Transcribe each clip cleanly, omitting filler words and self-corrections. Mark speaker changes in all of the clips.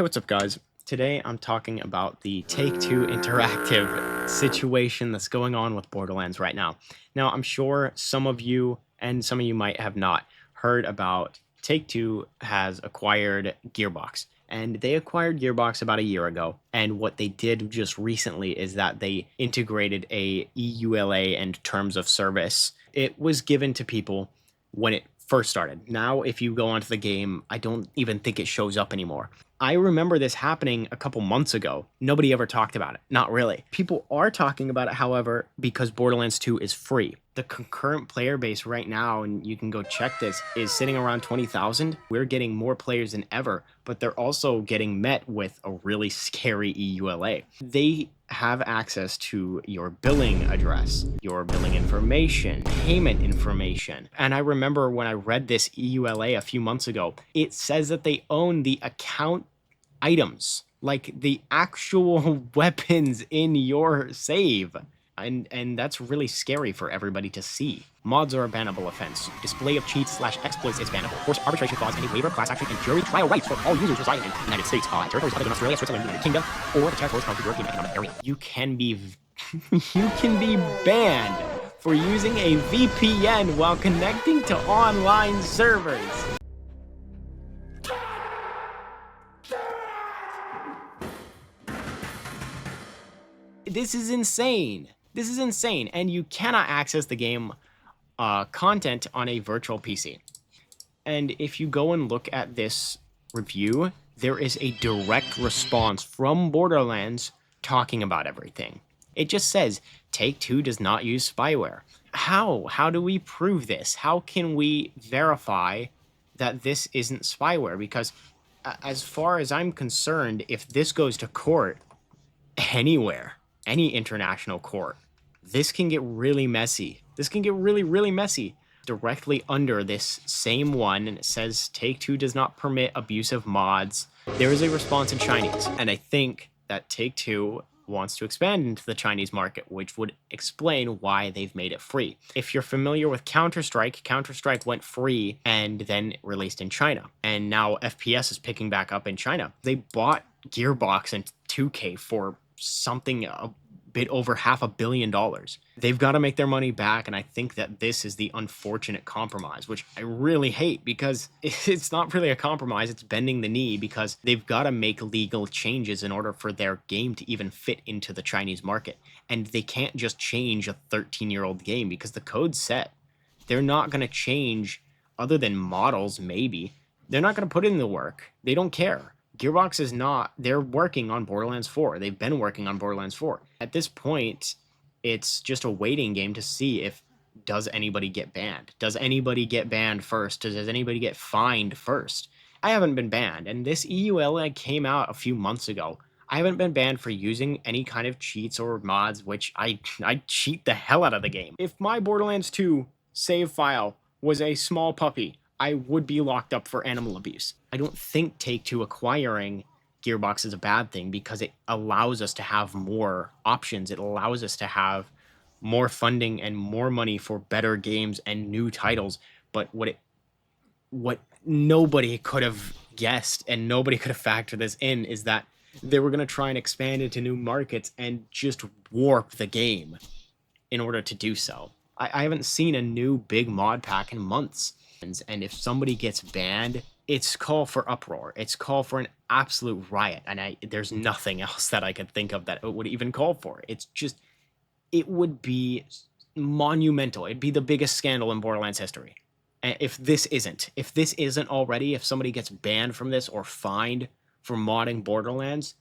Speaker 1: Hey, what's up, guys? Today I'm talking about the Take-Two Interactive situation that's going on with Borderlands right now. Now, I'm sure some of you, and some of you might have not, heard about Take-Two has acquired Gearbox. And they acquired Gearbox about a year ago. And what they did just recently is that they integrated a EULA and terms of service. It was given to people when it first started. Now, if you go onto the game, I don't even think it shows up anymore. I remember this happening a couple months ago. Nobody ever talked about it. Not really. People are talking about it, however, because Borderlands 2 is free. The concurrent player base right now, and you can go check this, is sitting around 20,000. We're getting more players than ever, but they're also getting met with a really scary EULA. They have access to your billing address, your billing information, payment information. And I remember when I read this EULA a few months ago, it says that they own the account items, like the actual weapons in your save. And that's really scary for everybody to see. Mods are a bannable offense. Display of cheats/exploits is bannable. Forced arbitration clause, any waiver, class action, and jury trial rights for all users residing in the United States, territories other than Australia, Switzerland, United Kingdom, or the territories of the European Economic Area. You can be banned for using a VPN while connecting to online servers. This is insane. This is insane, and you cannot access the game content on a virtual PC. And if you go and look at this review, there is a direct response from Borderlands talking about everything. It just says, Take-Two does not use spyware. How? How do we prove this? How can we verify that this isn't spyware? Because as far as I'm concerned, if this goes to court anywhere, any international court, this can get really messy. This can get really, really messy. Directly under this same one, and it says Take-Two does not permit abusive mods. There is a response in Chinese, and I think that Take-Two wants to expand into the Chinese market, which would explain why they've made it free. If you're familiar with Counter-Strike, Counter-Strike went free and then released in China, and now FPS is picking back up in China. They bought Gearbox and 2K for something a bit over $500 million. They've got to make their money back, and I think that this is the unfortunate compromise, which I really hate, because it's not really a compromise, it's bending the knee, because they've got to make legal changes in order for their game to even fit into the Chinese market. And they can't just change a 13-year-old game, because the code's set. They're not going to change, other than models, maybe. They're not going to put in the work. They don't care. Gearbox is not, they're working on Borderlands 4. They've been working on Borderlands 4. At this point, it's just a waiting game to see if, does anybody get banned? Does anybody get banned first? Does anybody get fined first? I haven't been banned, and this EULA came out a few months ago. I haven't been banned for using any kind of cheats or mods, which I cheat the hell out of the game. If my Borderlands 2 save file was a small puppy, I would be locked up for animal abuse. I don't think Take-Two acquiring Gearbox is a bad thing, because it allows us to have more options. It allows us to have more funding and more money for better games and new titles. But what nobody could have guessed, and nobody could have factored this in, is that they were going to try and expand into new markets and just warp the game in order to do so. I haven't seen a new big mod pack in months. And if somebody gets banned, it's call for uproar. It's call for an absolute riot. And there's nothing else that I could think of that it would even call for. It's just, it would be monumental. It'd be the biggest scandal in Borderlands history. And if this isn't already, if somebody gets banned from this or fined for modding Borderlands,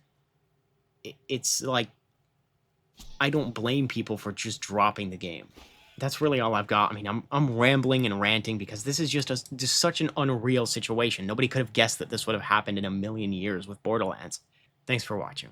Speaker 1: it's like, I don't blame people for just dropping the game. That's really all I've got. I mean, I'm rambling and ranting, because this is just such an unreal situation. Nobody could have guessed that this would have happened in a million years with Borderlands. Thanks for watching.